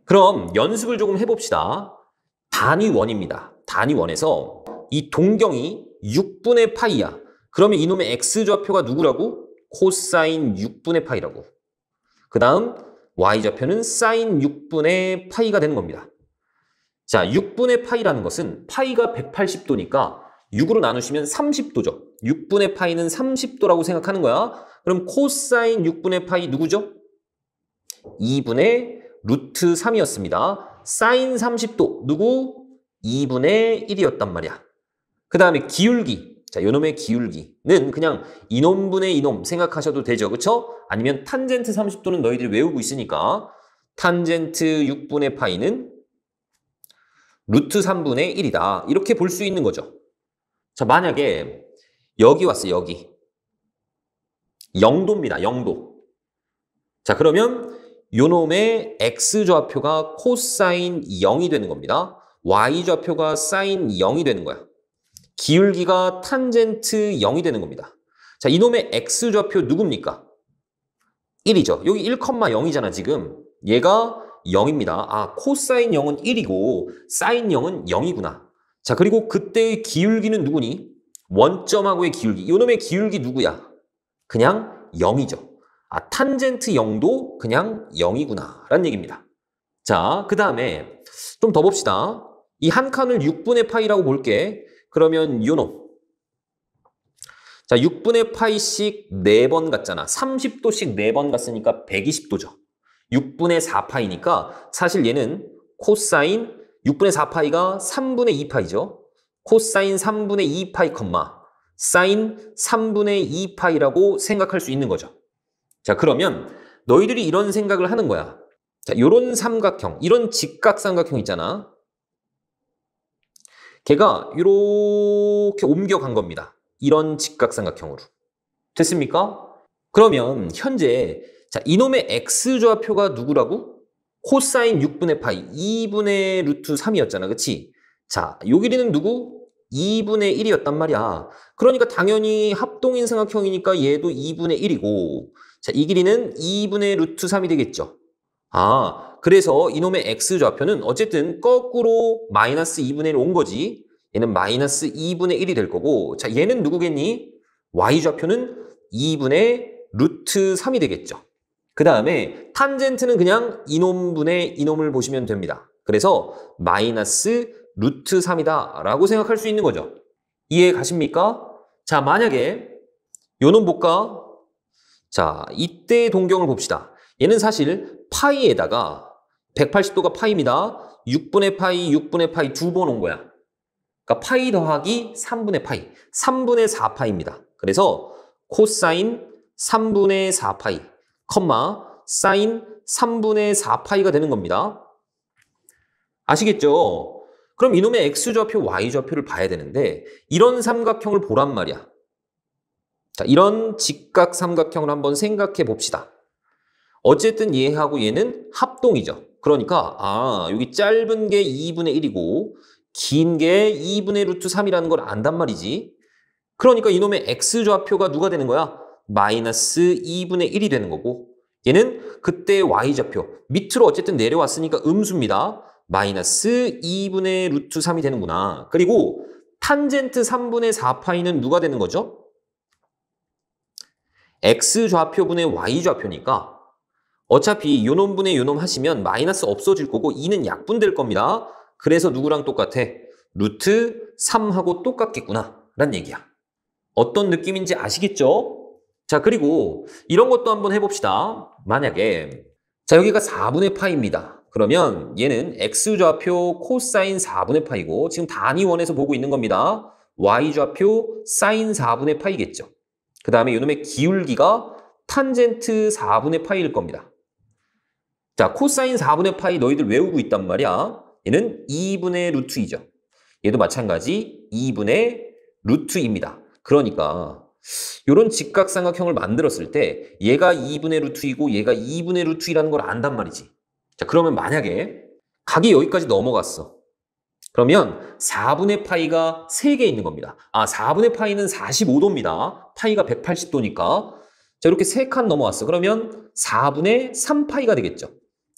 그럼 연습을 조금 해봅시다. 단위원입니다. 단위원에서 이 동경이 6분의 파이야. 그러면 이놈의 x좌표가 누구라고? 코사인 6분의 파이라고. 그 다음 y좌표는 사인 6분의 파이가 되는 겁니다. 자, 6분의 파이라는 것은 파이가 180도니까 6으로 나누시면 30도죠. 6분의 파이는 30도라고 생각하는 거야. 그럼 코사인 6분의 파이 누구죠? 2분의 루트 3이었습니다. 사인 30도 누구? 2분의 1이었단 말이야. 그 다음에 기울기. 자, 요놈의 기울기는 그냥 이놈분의 이놈 생각하셔도 되죠. 그쵸? 아니면 탄젠트 30도는 너희들이 외우고 있으니까 탄젠트 6분의 파이는 루트 3분의 1이다. 이렇게 볼 수 있는 거죠. 자, 만약에 여기 왔어요. 여기. 0도입니다. 0도. 자, 그러면 요놈의 x좌표가 코사인 0이 되는 겁니다. y좌표가 사인 0이 되는 거야. 기울기가 탄젠트 0이 되는 겁니다. 자, 이놈의 x좌표 누굽니까? 1이죠. 여기 1,0이잖아, 지금. 얘가 0입니다. 아, 코사인 0은 1이고 사인 0은 0이구나. 자, 그리고 그때의 기울기는 누구니? 원점하고의 기울기. 이놈의 기울기 누구야? 그냥 0이죠. 아, 탄젠트 0도 그냥 0이구나 라는 얘기입니다. 자, 그 다음에 좀 더 봅시다. 이 한 칸을 6분의 파이라고 볼게. 그러면 요놈. 자, 6분의 파이씩 4번 갔잖아. 30도씩 4번 갔으니까 120도죠. 6분의 4파이니까 사실 얘는 코사인 6분의 4파이가 3분의 2파이죠. 코사인 3분의 2파이, 사인 3분의 2파이라고 생각할 수 있는 거죠. 자, 그러면 너희들이 이런 생각을 하는 거야. 자, 요런 삼각형, 이런 직각삼각형 있잖아. 걔가 이렇게 옮겨간 겁니다. 이런 직각삼각형으로. 됐습니까? 그러면 현재 자, 이놈의 x좌표가 누구라고? 코사인 6분의 파이, 2분의 루트 3이었잖아. 그치? 자, 요 길이는 누구? 2분의 1이었단 말이야. 그러니까 당연히 합동인 삼각형이니까 얘도 2분의 1이고, 자, 이 길이는 2분의 루트 3이 되겠죠. 아, 그래서 이놈의 x좌표는 어쨌든 거꾸로 마이너스 2분의 1 온 거지. 얘는 마이너스 2분의 1이 될 거고, 자, 얘는 누구겠니? y좌표는 2분의 루트 3이 되겠죠. 그 다음에 탄젠트는 그냥 이놈분의 이놈을 보시면 됩니다. 그래서 마이너스 루트 3이다 라고 생각할 수 있는 거죠. 이해 가십니까? 자, 만약에 요놈 볼까? 자, 이때 동경을 봅시다. 얘는 사실 파이에다가 180도가 파이입니다. 6분의 파이, 6분의 파이 2번 온 거야. 그러니까 파이 더하기 3분의 파이, 3분의 4파이입니다. 그래서 코사인 3분의 4파이, 사인 3분의 4파이가 되는 겁니다. 아시겠죠? 그럼 이놈의 x좌표, y좌표를 봐야 되는데 이런 삼각형을 보란 말이야. 자, 이런 직각삼각형을 한번 생각해 봅시다. 어쨌든 얘하고 얘는 합동이죠. 그러니까 여기 짧은 게 2분의 1이고 긴 게 2분의 루트 3이라는 걸 안단 말이지. 그러니까 이놈의 x좌표가 누가 되는 거야? 마이너스 2분의 1이 되는 거고 얘는 그때 y좌표 밑으로 어쨌든 내려왔으니까 음수입니다. 마이너스 2분의 루트 3이 되는구나. 그리고 탄젠트 3분의 4파이는 누가 되는 거죠? x좌표분의 y좌표니까 어차피 요놈분의 요놈 하시면 마이너스 없어질 거고 2는 약분될 겁니다. 그래서 누구랑 똑같아? 루트 3하고 똑같겠구나 라는 얘기야. 어떤 느낌인지 아시겠죠? 자, 그리고 이런 것도 한번 해봅시다. 만약에 자, 여기가 4분의 파이입니다. 그러면 얘는 x좌표 코사인 4분의 파이고 지금 단위원에서 보고 있는 겁니다. y좌표 사인 4분의 파이겠죠. 그 다음에 이놈의 기울기가 탄젠트 4분의 파이일 겁니다. 자, 코사인 4분의 파이 너희들 외우고 있단 말이야. 얘는 2분의 루트이죠. 얘도 마찬가지 2분의 루트입니다. 그러니까 이런 직각삼각형을 만들었을 때 얘가 2분의 루트이고 얘가 2분의 루트이라는 걸 안단 말이지. 자, 그러면 만약에 각이 여기까지 넘어갔어. 그러면 4분의 파이가 3개 있는 겁니다. 4분의 파이는 45도입니다. 파이가 180도니까. 자, 이렇게 3칸 넘어왔어. 그러면 4분의 3파이가 되겠죠.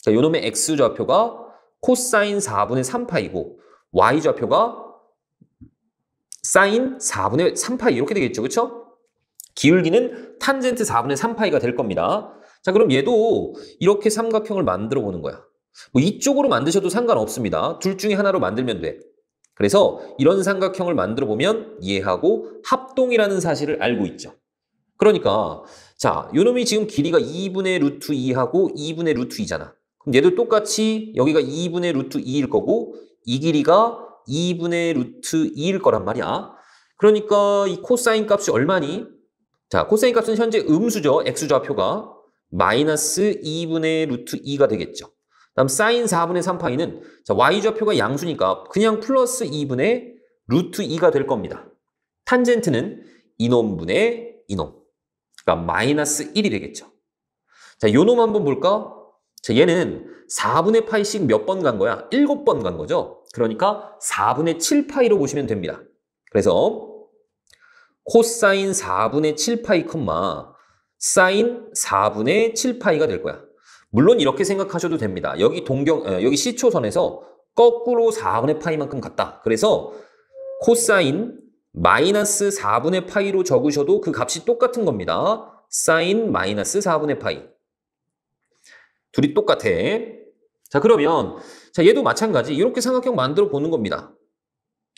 자, 요놈의 x좌표가 코사인 4분의 3파이고 y좌표가 사인 4분의 3파이 이렇게 되겠죠. 그렇죠? 기울기는 탄젠트 4분의 3파이가 될 겁니다. 자, 그럼 얘도 이렇게 삼각형을 만들어 보는 거야. 뭐 이쪽으로 만드셔도 상관없습니다. 둘 중에 하나로 만들면 돼. 그래서 이런 삼각형을 만들어 보면 얘하고 합동이라는 사실을 알고 있죠. 그러니까 자, 요놈이 지금 길이가 2분의 루트 2하고 2분의 루트 2잖아. 그럼 얘도 똑같이 여기가 2분의 루트 2일 거고 이 길이가 2분의 루트 2일 거란 말이야. 그러니까 이 코사인 값이 얼마니? 자, 코사인 값은 현재 음수죠. x좌표가 마이너스 2분의 루트 2가 되겠죠. 다음 사인 4분의 3파이는 자, y좌표가 양수니까 그냥 플러스 2분의 루트 2가 될 겁니다. 탄젠트는 이놈분의 이놈. 그러니까 마이너스 1이 되겠죠. 자, 요놈 한번 볼까? 자, 얘는 4분의 파이씩 몇 번 간 거야? 7번 간 거죠. 그러니까 4분의 7파이로 보시면 됩니다. 그래서 코사인 4분의 7파이 컴마 사인 4분의 7파이가 될 거야. 물론 이렇게 생각하셔도 됩니다. 여기 여기 시초선에서 거꾸로 4분의 파이만큼 갔다. 그래서 코사인 마이너스 4분의 파이로 적으셔도 그 값이 똑같은 겁니다. 사인 마이너스 4분의 파이. 둘이 똑같아. 자, 그러면 자, 얘도 마찬가지 이렇게 삼각형 만들어 보는 겁니다.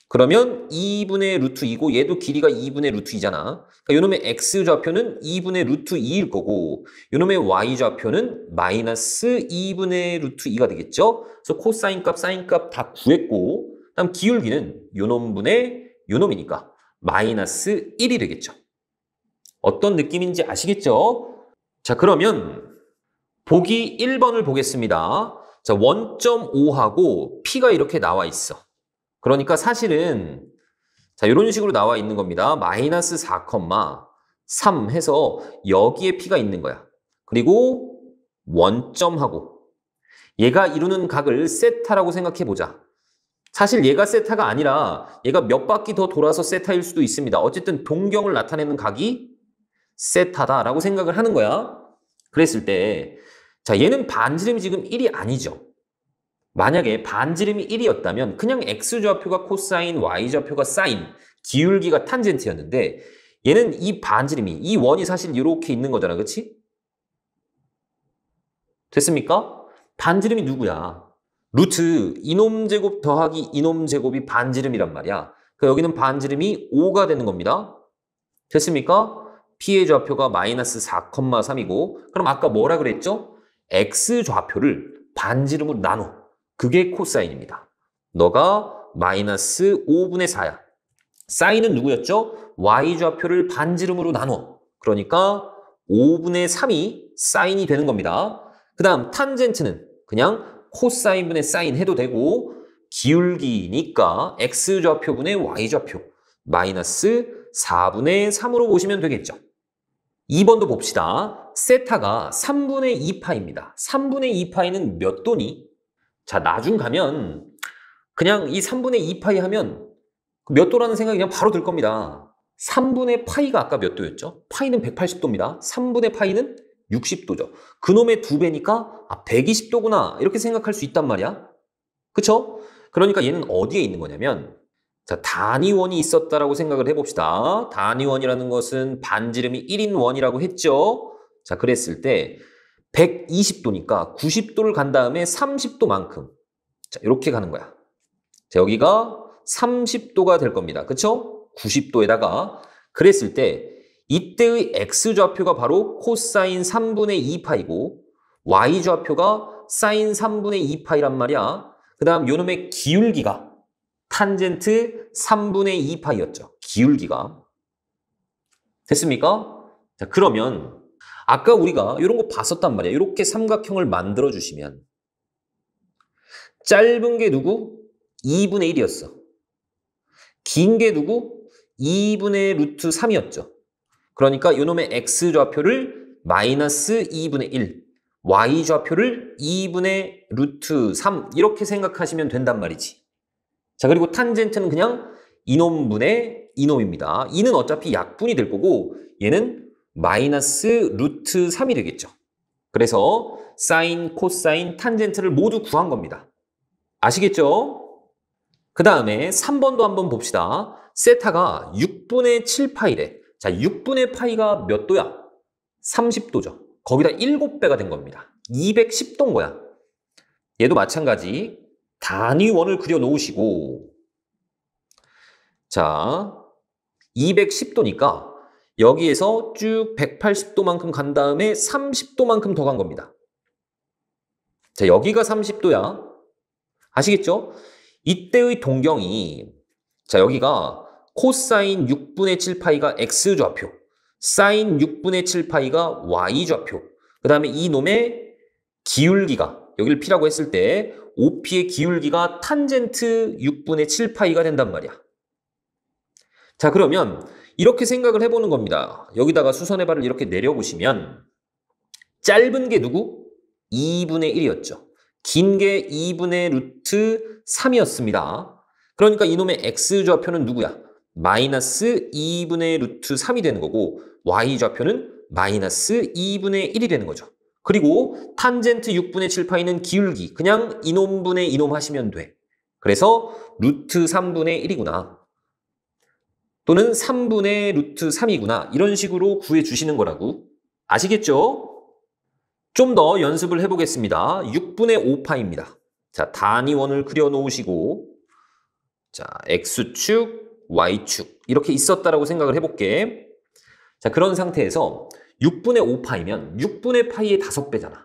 그러면 2분의 루트 2고 얘도 길이가 2분의 루트 2잖아. 그러니까 요놈의 x좌표는 2분의 루트 2일 거고 요놈의 y좌표는 마이너스 2분의 루트 2가 되겠죠. 그래서 코사인 값, 사인 값 다 구했고 그다음 기울기는 요놈분의 요놈이니까 마이너스 1이 되겠죠. 어떤 느낌인지 아시겠죠? 자, 그러면 보기 1번을 보겠습니다. 자, 1.5하고 p가 이렇게 나와 있어. 그러니까 사실은 자, 이런 식으로 나와 있는 겁니다. 마이너스 4,3 해서 여기에 p가 있는 거야. 그리고 원점하고 얘가 이루는 각을 세타라고 생각해 보자. 사실 얘가 세타가 아니라 얘가 몇 바퀴 더 돌아서 세타일 수도 있습니다. 어쨌든 동경을 나타내는 각이 세타다라고 생각을 하는 거야. 그랬을 때 자, 얘는 반지름이 지금 1이 아니죠. 만약에 반지름이 1이었다면 그냥 x좌표가 코사인, y좌표가 사인, 기울기가 탄젠트였는데 얘는 이 반지름이, 이 원이 사실 이렇게 있는 거잖아. 그렇지? 됐습니까? 반지름이 누구야? 루트 이놈 제곱 더하기 이놈 제곱이 반지름이란 말이야. 그러니까 여기는 반지름이 5가 되는 겁니다. 됐습니까? p의 좌표가 마이너스 4,3이고 그럼 아까 뭐라 그랬죠? x좌표를 반지름으로 나눠. 그게 코사인입니다. 너가 마이너스 5분의 4야. 사인은 누구였죠? y좌표를 반지름으로 나눠. 그러니까 5분의 3이 사인이 되는 겁니다. 그 다음 탄젠트는 그냥 코사인분의 사인 해도 되고 기울기니까 x좌표분의 y좌표 마이너스 4분의 3으로 보시면 되겠죠. 2번도 봅시다. 세타가 3분의 2파입니다. 3분의 2파이는 몇 도니? 자, 나중 가면 그냥 이 3분의 2파이 하면 몇 도라는 생각이 그냥 바로 들 겁니다. 3분의 파이가 아까 몇 도였죠? 파이는 180도입니다. 3분의 파이는 60도죠. 그놈의 2배니까 120도구나 이렇게 생각할 수 있단 말이야. 그쵸? 그러니까 얘는 어디에 있는 거냐면 자, 단위원이 있었다라고 생각을 해봅시다. 단위원이라는 것은 반지름이 1인 원이라고 했죠. 자, 그랬을 때 120도니까 90도를 간 다음에 30도만큼 자, 이렇게 가는 거야. 자, 여기가 30도가 될 겁니다. 그쵸? 90도에다가 그랬을 때 이때의 x좌표가 바로 코사인 3분의 2파이고 y좌표가 사인 3분의 2파이란 말이야. 그 다음 요놈의 기울기가 탄젠트 3분의 2파이였죠. 기울기가. 됐습니까? 자, 그러면 아까 우리가 이런 거 봤었단 말이야. 이렇게 삼각형을 만들어 주시면 짧은 게 누구? 2분의 1이었어. 긴 게 누구? 2분의 루트 3이었죠. 그러니까 이놈의 x좌표를 마이너스 2분의 1, y좌표를 2분의 루트 3 이렇게 생각하시면 된단 말이지. 자, 그리고 탄젠트는 그냥 이놈분의 이놈입니다. 이는 어차피 약분이 될 거고 얘는 마이너스 루트 3이 되겠죠. 그래서 사인, 코사인, 탄젠트를 모두 구한 겁니다. 아시겠죠? 그 다음에 3번도 한번 봅시다. 세타가 6분의 7파이래. 자, 6분의 파이가 몇 도야? 30도죠. 거기다 7배가 된 겁니다. 210도인 거야. 얘도 마찬가지. 단위원을 그려 놓으시고, 자, 210도니까 여기에서 쭉 180도만큼 간 다음에 30도만큼 더 간 겁니다. 자, 여기가 30도야. 아시겠죠? 이때의 동경이, 자, 여기가 코사인 6분의 7파이가 X좌표, 사인 6분의 7파이가 Y좌표, 그 다음에 이놈의 기울기가, 여기를 P라고 했을 때 OP의 기울기가 탄젠트 6분의 7파이가 된단 말이야. 자, 그러면 이렇게 생각을 해보는 겁니다. 여기다가 수선의 발을 이렇게 내려보시면 짧은 게 누구? 2분의 1이었죠. 긴 게 2분의 루트 3이었습니다. 그러니까 이놈의 X좌표는 누구야? 마이너스 2분의 루트 3이 되는 거고 Y좌표는 마이너스 2분의 1이 되는 거죠. 그리고 탄젠트 6분의 7파이는 기울기. 그냥 이놈분의 이놈 하시면 돼. 그래서 루트 3분의 1이구나. 또는 3분의 루트 3이구나. 이런 식으로 구해주시는 거라고. 아시겠죠? 좀 더 연습을 해보겠습니다. 6분의 5파입니다. 자, 단위원을 그려놓으시고, 자, X축, Y축 이렇게 있었다라고 생각을 해볼게. 자, 그런 상태에서 6분의 5파이면 6분의 파이의 5배잖아.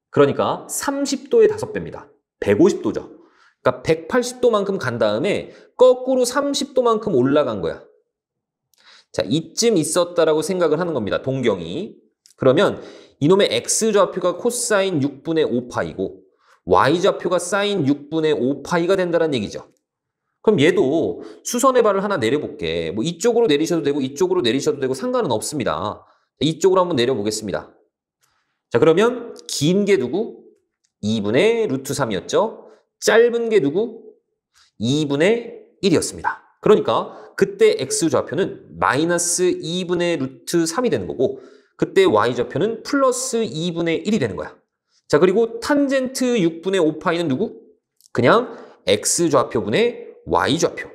그러니까 30도의 5배입니다. 150도죠. 그러니까 180도만큼 간 다음에 거꾸로 30도만큼 올라간 거야. 자, 이쯤 있었다라고 생각을 하는 겁니다. 동경이. 그러면 이놈의 X좌표가 코사인 6분의 5파이고 Y좌표가 사인 6분의 5파이가 된다는 얘기죠. 그럼 얘도 수선의 발을 하나 내려볼게. 뭐 이쪽으로 내리셔도 되고 이쪽으로 내리셔도 되고 상관은 없습니다. 이쪽으로 한번 내려보겠습니다. 자, 그러면 긴 게 누구? 2분의 루트 3이었죠. 짧은 게 누구? 2분의 1이었습니다. 그러니까 그때 X좌표는 마이너스 2분의 루트 3이 되는 거고 그때 Y좌표는 플러스 2분의 1이 되는 거야. 자, 그리고 탄젠트 6분의 5파이는 누구? 그냥 X좌표분의 Y좌표.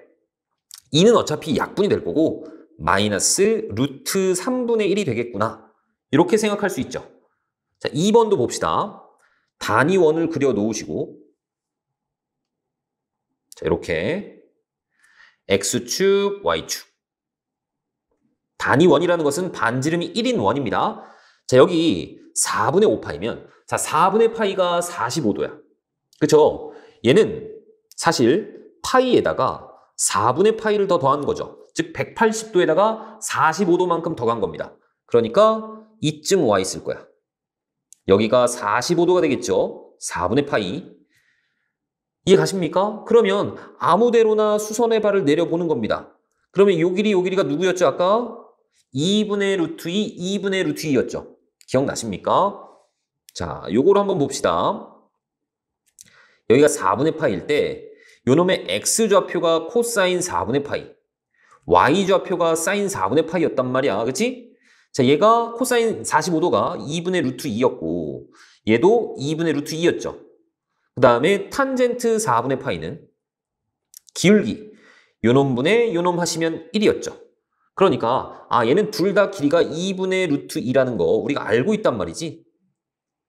이는 어차피 약분이 될 거고 마이너스 루트 3분의 1이 되겠구나. 이렇게 생각할 수 있죠. 자, 2번도 봅시다. 단위원을 그려 놓으시고 자, 이렇게 X축, Y축. 단위원이라는 것은 반지름이 1인 원입니다. 자, 여기 4분의 5파이면 자, 4분의 파이가 45도야. 그쵸? 얘는 사실 파이에다가 4분의 파이를 더 더한 거죠. 즉 180도에다가 45도만큼 더 간 겁니다. 그러니까 이쯤 와 있을 거야. 여기가 45도가 되겠죠? 4분의 파이. 이해 가십니까? 그러면 아무데로나 수선의 발을 내려보는 겁니다. 그러면 요 길이가 누구였죠? 아까 2분의 루트 2, 2분의 루트 2였죠. 기억나십니까? 자, 요거를 한번 봅시다. 여기가 4분의 파이일 때 요놈의 X좌표가 코사인 4분의 파이, Y좌표가 사인 4분의 파이였단 말이야. 그치? 자, 얘가 코사인 45도가 2분의 루트 2였고 얘도 2분의 루트 2였죠. 그 다음에 탄젠트 4분의 파이는 기울기, 요놈분의 요놈 하시면 1이었죠. 그러니까 얘는 둘 다 길이가 2분의 루트 2라는 거 우리가 알고 있단 말이지.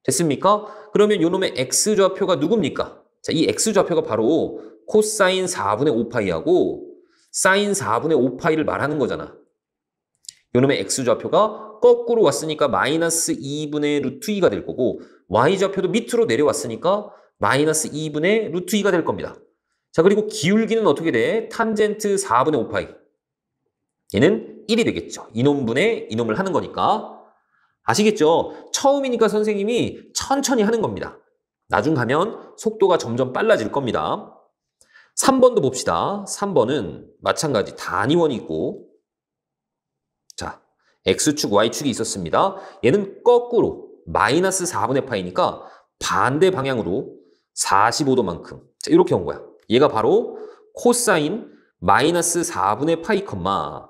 됐습니까? 그러면 요놈의 X좌표가 누굽니까? 자, 이 X좌표가 바로 코사인 4분의 5파이하고 사인 4분의 5파이를 말하는 거잖아. 요놈의 X좌표가 거꾸로 왔으니까 마이너스 2분의 루트 2가 될 거고 Y좌표도 밑으로 내려왔으니까 마이너스 2분의 루트 2가 될 겁니다. 자, 그리고 기울기는 어떻게 돼? 탄젠트 4분의 5파이. 얘는 1이 되겠죠. 이놈분의 이놈을 하는 거니까. 아시겠죠? 처음이니까 선생님이 천천히 하는 겁니다. 나중 가면 속도가 점점 빨라질 겁니다. 3번도 봅시다. 3번은 마찬가지 단위원이 있고 자, X축, Y축이 있었습니다. 얘는 거꾸로 마이너스 4분의 파이니까 반대 방향으로 45도만큼 자, 이렇게 온 거야. 얘가 바로 코사인 마이너스 4분의 파이 컴마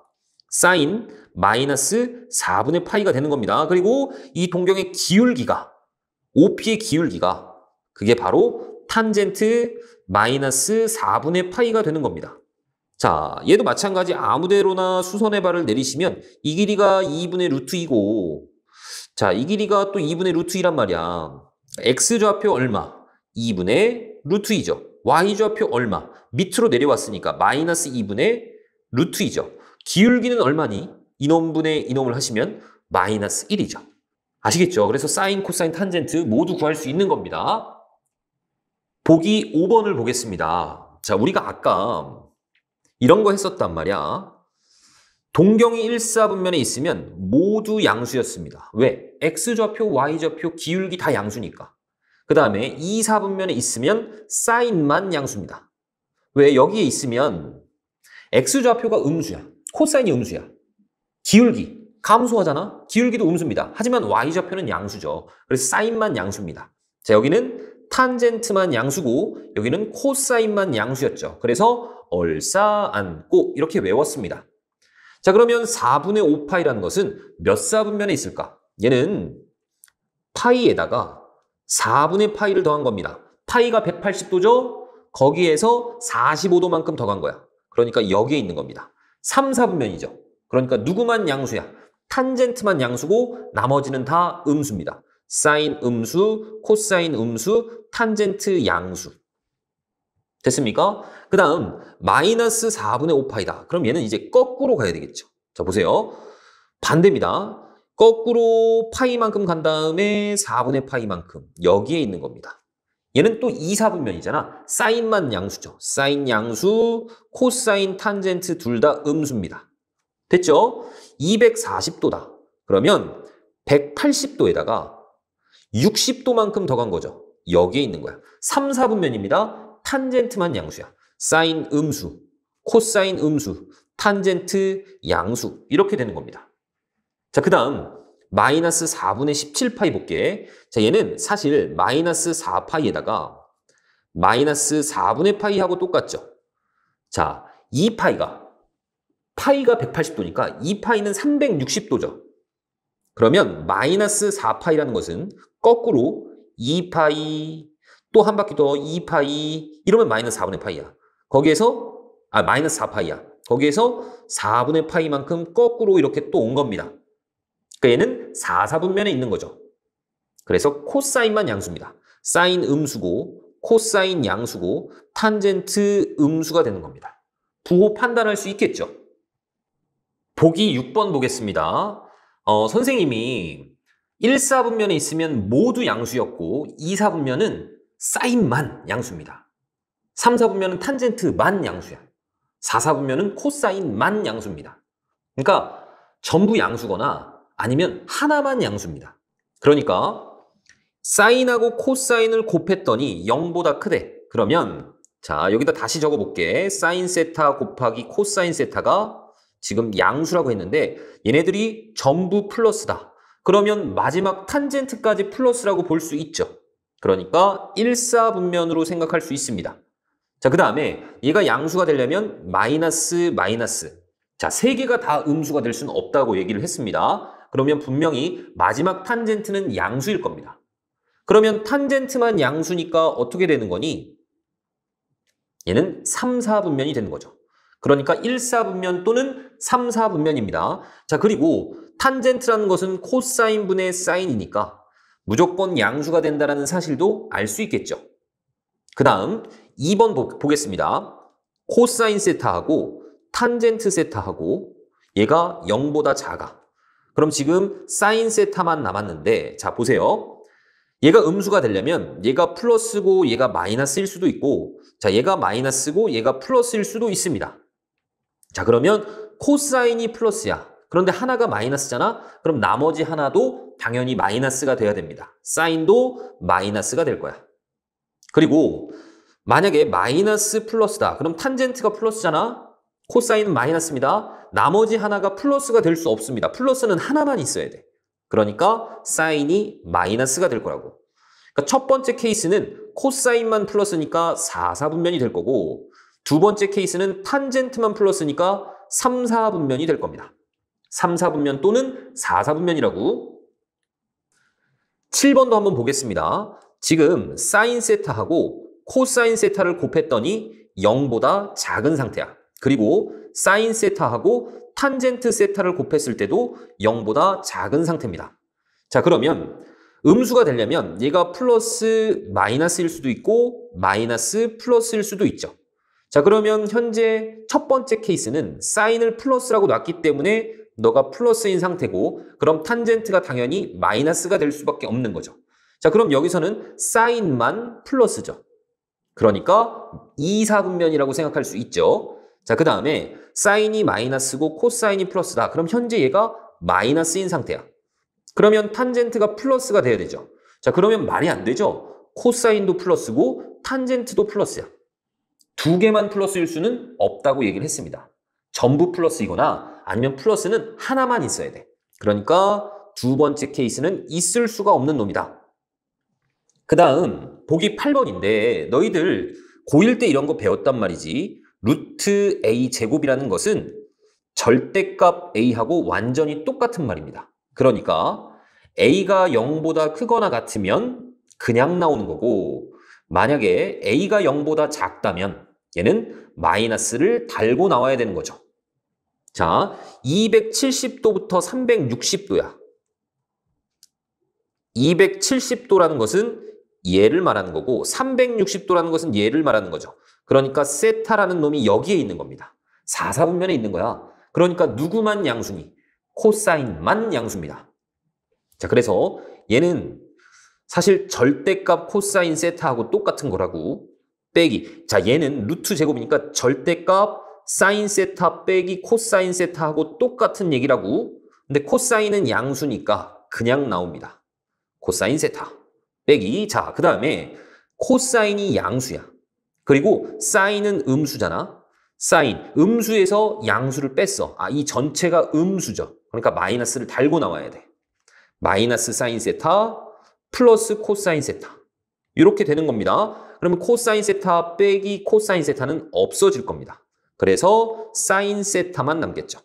사인 마이너스 4분의 파이가 되는 겁니다. 그리고 이 동경의 기울기가, OP의 기울기가 그게 바로 탄젠트 마이너스 4분의 파이가 되는 겁니다. 자, 얘도 마찬가지 아무데로나 수선의 발을 내리시면 이 길이가 2분의 루트 2고, 자, 이 길이가 또 2분의 루트 2란 말이야. X좌표 얼마? 2분의 루트 2죠. Y좌표 얼마? 밑으로 내려왔으니까 마이너스 2분의 루트 2죠. 기울기는 얼마니? 이놈분의 이놈을 하시면 마이너스 1이죠. 아시겠죠? 그래서 사인, 코사인, 탄젠트 모두 구할 수 있는 겁니다. 보기 5번을 보겠습니다. 자, 우리가 아까 이런 거 했었단 말이야. 동경이 일사분면에 있으면 모두 양수였습니다. 왜? X좌표, Y좌표, 기울기 다 양수니까. 그 다음에 이사분면에 있으면 사인만 양수입니다. 왜? 여기에 있으면 X좌표가 음수야. 코사인이 음수야. 기울기, 감소하잖아? 기울기도 음수입니다. 하지만 Y좌표는 양수죠. 그래서 사인만 양수입니다. 자, 여기는 탄젠트만 양수고 여기는 코사인만 양수였죠. 그래서 얼싸안고 이렇게 외웠습니다. 자, 그러면 4분의 5파이라는 것은 몇 사분면에 있을까? 얘는 파이에다가 4분의 파이를 더한 겁니다. 파이가 180도죠? 거기에서 45도만큼 더한 거야. 그러니까 여기에 있는 겁니다. 3, 4분면이죠. 그러니까 누구만 양수야? 탄젠트만 양수고 나머지는 다 음수입니다. 사인 음수, 코사인 음수, 탄젠트 양수. 됐습니까? 그 다음 마이너스 4분의 5파이다. 그럼 얘는 이제 거꾸로 가야 되겠죠. 자, 보세요. 반대입니다. 거꾸로 파이만큼 간 다음에 4분의 파이만큼 여기에 있는 겁니다. 얘는 또 2, 4분면이잖아. 사인만 양수죠. 사인 양수, 코사인, 탄젠트 둘 다 음수입니다. 됐죠? 240도다. 그러면 180도에다가 60도만큼 더 간 거죠. 여기에 있는 거야. 3, 4분면입니다. 탄젠트만 양수야. 사인 음수, 코사인 음수, 탄젠트 양수 이렇게 되는 겁니다. 자, 그 다음 마이너스 4분의 17파이 볼게. 자, 얘는 사실 마이너스 4파이에다가 마이너스 4분의 파이하고 똑같죠. 자, 2파이가 180도니까 2파이는 360도죠. 그러면 마이너스 4파이라는 것은 거꾸로 2파이 또 한 바퀴 더 2파이 이러면 마이너스 4분의 파이야. 거기에서 마이너스 4파이야. 거기에서 4분의 파이만큼 거꾸로 이렇게 또 온 겁니다. 그러니까 얘는 4, 4분면에 있는 거죠. 그래서 코사인만 양수입니다. 사인 음수고 코사인 양수고 탄젠트 음수가 되는 겁니다. 부호 판단할 수 있겠죠. 보기 6번 보겠습니다. 선생님이 1, 4분면에 있으면 모두 양수였고 2, 4분면은 사인만 양수입니다. 3, 4분면은 탄젠트만 양수야. 4, 4분면은 코사인만 양수입니다. 그러니까 전부 양수거나 아니면 하나만 양수입니다. 그러니까 사인하고 코사인을 곱했더니 0보다 크대. 그러면 자, 여기다 다시 적어볼게. 사인 세타 곱하기 코사인 세타가 지금 양수라고 했는데 얘네들이 전부 플러스다. 그러면 마지막 탄젠트까지 플러스라고 볼 수 있죠. 그러니까 1, 4분면으로 생각할 수 있습니다. 자, 그 다음에 얘가 양수가 되려면 마이너스 마이너스. 자, 세 개가 다 음수가 될 수는 없다고 얘기를 했습니다. 그러면 분명히 마지막 탄젠트는 양수일 겁니다. 그러면 탄젠트만 양수니까 어떻게 되는 거니? 얘는 3, 4분면이 되는 거죠. 그러니까 1, 4분면 또는 3, 4분면입니다. 자, 그리고 탄젠트라는 것은 코사인 분의 사인이니까 무조건 양수가 된다는 사실도 알 수 있겠죠. 그 다음 2번 보겠습니다. 코사인 세타하고 탄젠트 세타하고 얘가 0보다 작아. 그럼 지금 사인 세타만 남았는데 자, 보세요. 얘가 음수가 되려면 얘가 플러스고 얘가 마이너스일 수도 있고 자, 얘가 마이너스고 얘가 플러스일 수도 있습니다. 자, 그러면 코사인이 플러스야. 그런데 하나가 마이너스잖아? 그럼 나머지 하나도 당연히 마이너스가 돼야 됩니다. 사인도 마이너스가 될 거야. 그리고 만약에 마이너스 플러스다. 그럼 탄젠트가 플러스잖아? 코사인은 마이너스입니다. 나머지 하나가 플러스가 될 수 없습니다. 플러스는 하나만 있어야 돼. 그러니까 사인이 마이너스가 될 거라고. 그러니까 첫 번째 케이스는 코사인만 플러스니까 4, 4분면이 될 거고 두 번째 케이스는 탄젠트만 플러스니까 3, 4분면이 될 겁니다. 3, 4분면 또는 4, 4분면이라고. 7번도 한번 보겠습니다. 지금 사인 세타하고 코사인 세타를 곱했더니 0보다 작은 상태야. 그리고 사인 세타하고 탄젠트 세타를 곱했을 때도 0보다 작은 상태입니다. 자, 그러면 음수가 되려면 얘가 플러스 마이너스일 수도 있고 마이너스 플러스일 수도 있죠. 자, 그러면 현재 첫 번째 케이스는 사인을 플러스라고 놨기 때문에 너가 플러스인 상태고 그럼 탄젠트가 당연히 마이너스가 될 수밖에 없는 거죠. 자, 그럼 여기서는 사인만 플러스죠. 그러니까 2, 4분면이라고 생각할 수 있죠. 자, 그 다음에 사인이 마이너스고 코사인이 플러스다. 그럼 현재 얘가 마이너스인 상태야. 그러면 탄젠트가 플러스가 돼야 되죠. 자, 그러면 말이 안 되죠. 코사인도 플러스고 탄젠트도 플러스야. 두 개만 플러스일 수는 없다고 얘기를 했습니다. 전부 플러스이거나 아니면 플러스는 하나만 있어야 돼. 그러니까 두 번째 케이스는 있을 수가 없는 놈이다. 그 다음 보기 8번인데 너희들 고1 때 이런 거 배웠단 말이지. 루트 A 제곱이라는 것은 절대값 A하고 완전히 똑같은 말입니다. 그러니까 A가 0보다 크거나 같으면 그냥 나오는 거고 만약에 A가 0보다 작다면 얘는 마이너스를 달고 나와야 되는 거죠. 자, 270도부터 360도야. 270도라는 것은 얘를 말하는 거고 360도라는 것은 얘를 말하는 거죠. 그러니까 세타라는 놈이 여기에 있는 겁니다. 4, 4분면에 있는 거야. 그러니까 누구만 양수니? 코사인만 양수입니다. 자, 그래서 얘는 사실 절대값 코사인 세타하고 똑같은 거라고. 빼기. 자, 얘는 루트 제곱이니까 절대값 사인 세타 빼기 코사인 세타하고 똑같은 얘기라고. 근데 코사인은 양수니까 그냥 나옵니다. 코사인 세타 빼기. 자, 그 다음에 코사인이 양수야. 그리고 사인은 음수잖아. 사인, 음수에서 양수를 뺐어. 아, 이 전체가 음수죠. 그러니까 마이너스를 달고 나와야 돼. 마이너스 사인 세타 플러스 코사인 세타. 이렇게 되는 겁니다. 그러면 코사인 세타 빼기 코사인 세타는 없어질 겁니다. 그래서 사인 세타만 남겠죠.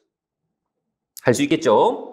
할 수 있겠죠?